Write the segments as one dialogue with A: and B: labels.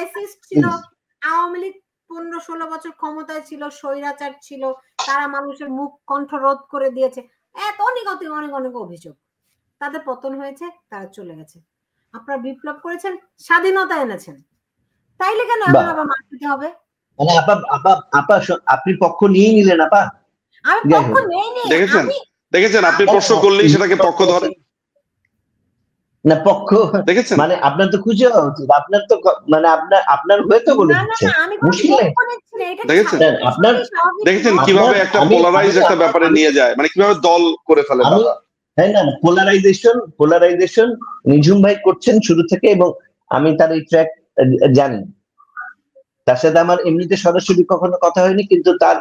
A: Fascist ছিল, আওয়ামী লীগ 15-16 বছর ক্ষমতায় ছিল, স্বৈরাচার ছিল, তারা মানুষের মুখ কণ্ঠ রোধ করে দিয়েছে, এত অনেক অনেক অনেক অভিযোগ। তাদের পতন হয়েছে, তারা চলে গেছে। আপনারা বিপ্লব করেছেন, স্বাধীনতা এনেছেন, তাইলে কেন এখন আবার মার খেতে হবে?
B: মানে আপনি পক্ষ নিয়ে নিলেন আপা।
A: আমি পক্ষ নেইনি।
C: দেখেছেন আপনি প্রশ্ন করলেই সেটাকে পক্ষ ধরে
B: না, পক্ষ দেখেছেন মানে আপনার তো খুঁজে হওয়া উচিত, আপনার তো মানে আপনার হয়ে তো বলে দিচ্ছে।
C: দেখেছেন কিভাবে একটা পোলারাইজ একটা ব্যাপারে নিয়ে যায়, মানে কিভাবে দল করে ফেলে তারা।
B: হ্যাঁ না, পোলারাইজেশন নিঝুম ভাই করছেন শুরু থেকে, এবং আমি তার এই ট্র্যাক জানি। তার সাথে আমার এমনিতে সরাসরি কখনো কথা হয়নি, কিন্তু তার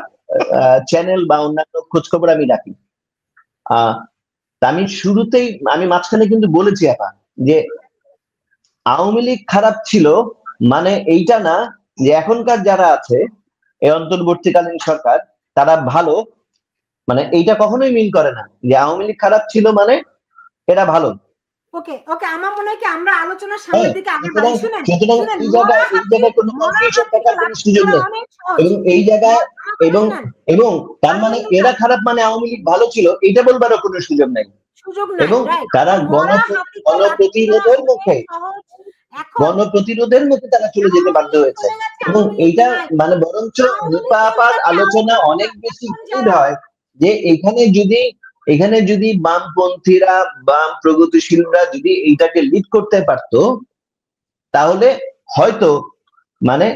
B: চ্যানেল বা অন্যান্য খোঁজ খবর আমি রাখি। আমি শুরুতেই, আমি মাঝখানে কিন্তু বলেছি আপা যে আওয়ামী লীগ খারাপ ছিল মানে এইটা না যে এখনকার যারা আছে এই অন্তর্বর্তীকালীন সরকার তারা ভালো, মানে এইটা কখনোই মিন করে না যে আওয়ামী লীগ খারাপ ছিল মানে এরা ভালো।
A: ওকে ওকে, আমার মনে হয় কি আমরা আলোচনার সামনের দিকে আগে বাড়ি। শুনেন
B: এই জায়গায় কোনো কনফিউশন থাকার কোনো সুযোগ নেই, এবং এই জায়গায় এবং তার মানে এরা খারাপ মানে আওয়ামী লীগ ভালো ছিল এটা বলবারও কোনো সুযোগ নাই। এবং তারা গণপ্রতিরোধের মুখে তারা চলে যেতে বাধ্য হয়েছে, এবং এইটা মানে বরঞ্চ নিপা আপার আলোচনা অনেক বেশি গুড হয় যে এখানে যদি বামপন্থীরা, বাম প্রগতিশীলরা যদি এইটাকে লিড করতে পারতো তাহলে হয়তো মানে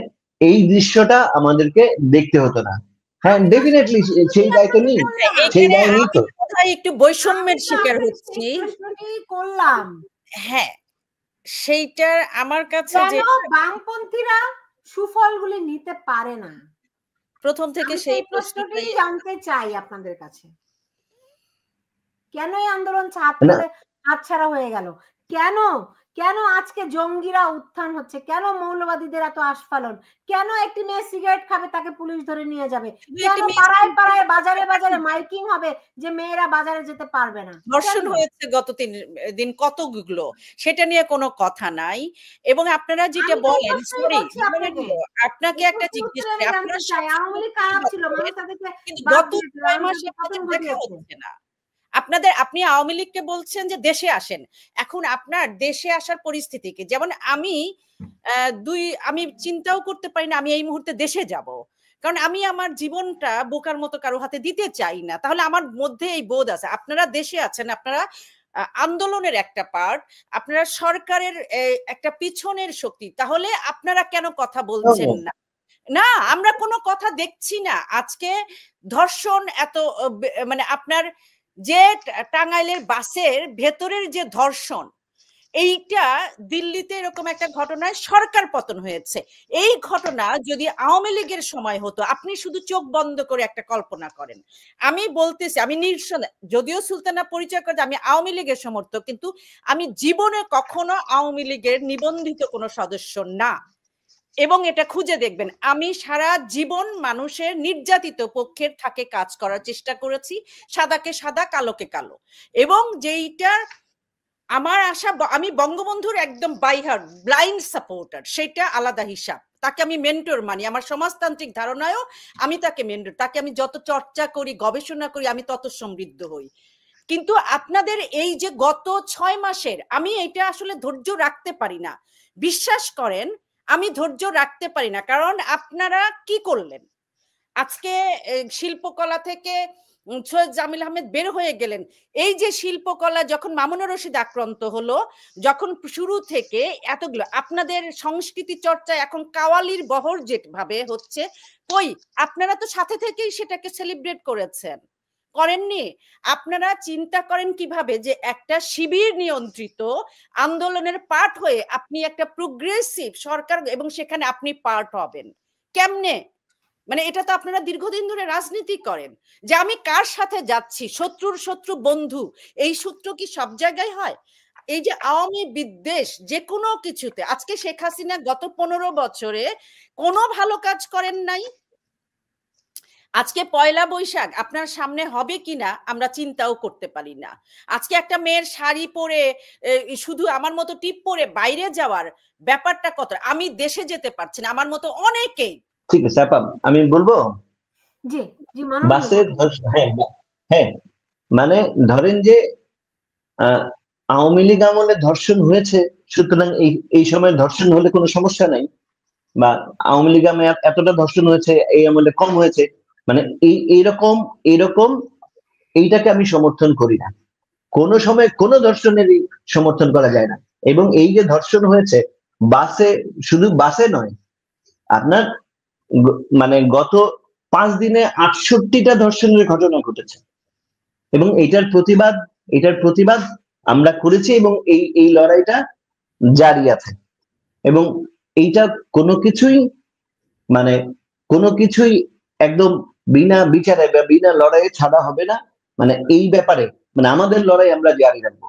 B: এই দৃশ্যটা আমাদেরকে দেখতে হতো না। হ্যাঁ, ডেফিনেটলি সেই দায়িত্ব নেই, সেই দায় নেই তো।
D: একটু বৈষম্যের শিকার হচ্ছি
A: করলাম।
D: হ্যাঁ, সেইটা আমার কাছে যে
A: বামপন্থীরা সুফলগুলি নিতে পারে না,
D: প্রথম থেকে সেই
A: প্রশ্নটি জানতে চাই আপনাদের কাছে। কেন এই আন্দোলন হাতছাড়া হয়ে গেল? কেন কেন আজকে জঙ্গিরা উত্থান হচ্ছে? কেন মৌলবাদীদের এত আস্ফালন? কেন একটি মেয়ে সিগারেট খাবে তাকে পুলিশ ধরে নিয়ে যাবে? কেন পাড়ায় পাড়ায় বাজারে বাজারে মাইকিং হবে যে মেয়েরা বাজারে যেতে পারবে না?
D: ধর্ষণ হয়েছে গত 3 দিন কতগুলো, সেটা নিয়ে কোনো কথা নাই। এবং আপনারা যেটা বলেন, সরি আপনাকে একটা জিজ্ঞেস করি, আপনারা
A: আওয়ামী লীগ খারাপ ছিল, মানুষ তাদেরকে
D: গত 6 মাসে দেখা হচ্ছে না আপনাদের। আপনি আওয়ামী লীগকে বলছেন যে দেশে আসেন, এখন আপনার দেশে আসার পরিস্থিতি কি? যেমন আমি চিন্তাও করতে পারি না আমি এই মুহূর্তে দেশে যাব, কারণ আমি আমার জীবনটা বোকার মতো কারো হাতে দিতে চাই না। তাহলে আমার মধ্যে এই বোধ আছে। আপনারা দেশে আছেন, আপনারা আন্দোলনের একটা পার্ট, আপনারা সরকারের একটা পিছনের শক্তি, তাহলে আপনারা কেন কথা বলছেন না? না, আমরা কোনো কথা দেখছি না। আজকে ধর্ষণ এত মানে আপনার যে টাঙ্গাইলের বাসের ভেতরের যে ধর্ষণ, এইটা দিল্লিতে এরকম একটা ঘটনায় সরকার পতন হয়েছে। এই ঘটনা যদি আওয়ামী লীগের সময় হতো, আপনি শুধু চোখ বন্ধ করে একটা কল্পনা করেন। আমি বলতেছি, আমি যদিও সুলতানা পরিচয় করে আমি আওয়ামী লীগের সমর্থক, কিন্তু আমি জীবনে কখনো আওয়ামী লীগের নিবন্ধিত কোনো সদস্য না। এবং এটা খুঁজে দেখবেন, আমি সারা জীবন মানুষের নির্যাতিত পক্ষের থাকে কাজ করার চেষ্টা করেছি, সাদাকে সাদা কালোকে কালো। এবং যেইটা আমার আশা, আমি বঙ্গবন্ধুর একদম বাইহার ব্লাইন্ড সাপোর্টার, সেটা আলাদা হিসাব। তাকে আমি মেন্টর মানি, আমার সমাজতান্ত্রিক ধারণায়ও আমি তাকে মেন্টর। তাকে আমি যত চর্চা করি, গবেষণা করি, আমি তত সমৃদ্ধ হই। কিন্তু আপনাদের এই যে গত 6 মাসের, আমি এটা আসলে ধৈর্য রাখতে পারি না। বিশ্বাস করেন, আমি ধৈর্য রাখতে পারি না। কারণ আপনারা কি করলেন? আজকে শিল্পকলা থেকে সৈয়দ জামিল আহমেদ বের হয়ে গেলেন। এই যে শিল্পকলা যখন মামুনুর রশিদ আক্রান্ত হলো, যখন শুরু থেকে এতগুলো আপনাদের সংস্কৃতি চর্চা এখন কাওয়ালির বহর যেভাবে হচ্ছে, কই আপনারা তো সাথে থেকেই সেটাকে সেলিব্রেট করেছেন, করেননি? আপনারা চিন্তা করেন কিভাবে যে একটা শিবির নিয়ন্ত্রিত আন্দোলনের পার্ট হয়ে আপনি একটা প্রোগ্রেসিভ সরকার এবং সেখানে আপনি পার্ট হবেন কেমনে? মানে এটা তো আপনারা দীর্ঘদিন ধরে রাজনীতি করেন যে আমি কার সাথে যাচ্ছি, শত্রুর শত্রু বন্ধু, এই সূত্র কি সব জায়গায় হয়? এই যে আওয়ামী বিদ্বেষ যে কোনো কিছুতে, আজকে শেখ হাসিনা গত 15 বছরে কোনো ভালো কাজ করেন নাই। আজকে পয়লা বৈশাখ আপনার সামনে হবে কিনা আমরা চিন্তাও করতে পারি না। আজকে একটা মেয়ের শাড়ি পরে শুধু আমার মতো টিপ পরে বাইরে যাওয়ার ব্যাপারটা কত, আমি দেশে যেতে পারছি না, আমার মতো অনেকেই।
B: ঠিক আছে আপা, আমি বলবো
A: জি জি
B: বাসে, হ্যাঁ হ্যাঁ, মানে ধরেন যে আওয়ামী লীগ আমলে ধর্ষণ হয়েছে, সুতরাং এই সময় ধর্ষণ হলে কোনো সমস্যা নাই, বা আওয়ামী লীগ আমলে এতটা ধর্ষণ হয়েছে এই আমলে কম হয়েছে, মানে এইরকম এইটাকে আমি সমর্থন করি না। কোন সময় কোন ধর্ষণেরই সমর্থন করা যায় না। এবং এই যে ধর্ষণ হয়েছে বাসে, শুধু বাসে নয়, আপনার মানে গত 5 দিনে 68টা ধর্ষণের ঘটনা ঘটেছে, এবং এটার প্রতিবাদ আমরা করেছি, এবং এই লড়াইটা জারি আছে। এবং এইটা কোনো কিছুই একদম বিনা বিচারে বা বিনা লড়াইয়ে ছাড়া হবে না। মানে এই ব্যাপারে মানে আমাদের লড়াই আমরা জারি রাখবো।